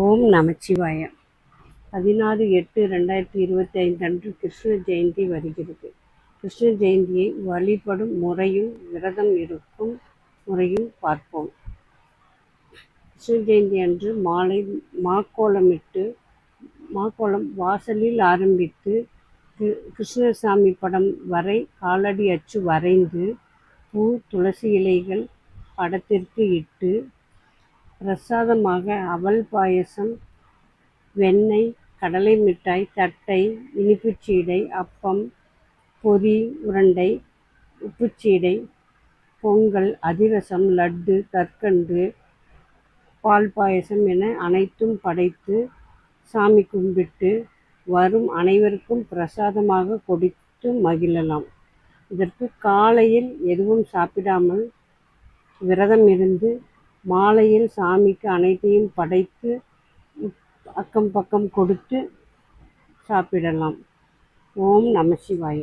ஓம் நமச்சிவாய. 16/8/2025 அன்று கிருஷ்ண ஜெயந்தி வருகிறது. கிருஷ்ண ஜெயந்தியை வழிபடும் முறையும் விரதம் இருக்கும் முறையும் பார்ப்போம். கிருஷ்ண ஜெயந்தி அன்று மாலை மாக்கோலம் வாசலில் ஆரம்பித்து கிருஷ்ணசாமி படம் வரை காலடி அச்சு வரைந்து பூ துளசி இலைகள் படத்திற்கு இட்டு பிரசாதமாக அவல் பாயசம், வெண்ணெய், கடலை மிட்டாய், தட்டை, இனிப்புச்சீடை, அப்பம், பொரி உருண்டை, உப்புச்சீடை, பொங்கல், அதிரசம், லட்டு, கற்கண்டு, பால் பாயசம் என அனைத்தும் படைத்து சாமி கும்பிட்டு வரும் அனைவருக்கும் பிரசாதமாக கொடுத்து மகிழலாம். இதற்கு காலையில் எதுவும் சாப்பிடாமல் விரதம் இருந்து மாலையில் சாமிக்கு அனைத்தையும் படைத்து அக்கம் பக்கம் கொடுத்து சாப்பிடலாம். ஓம் நமசிவாய.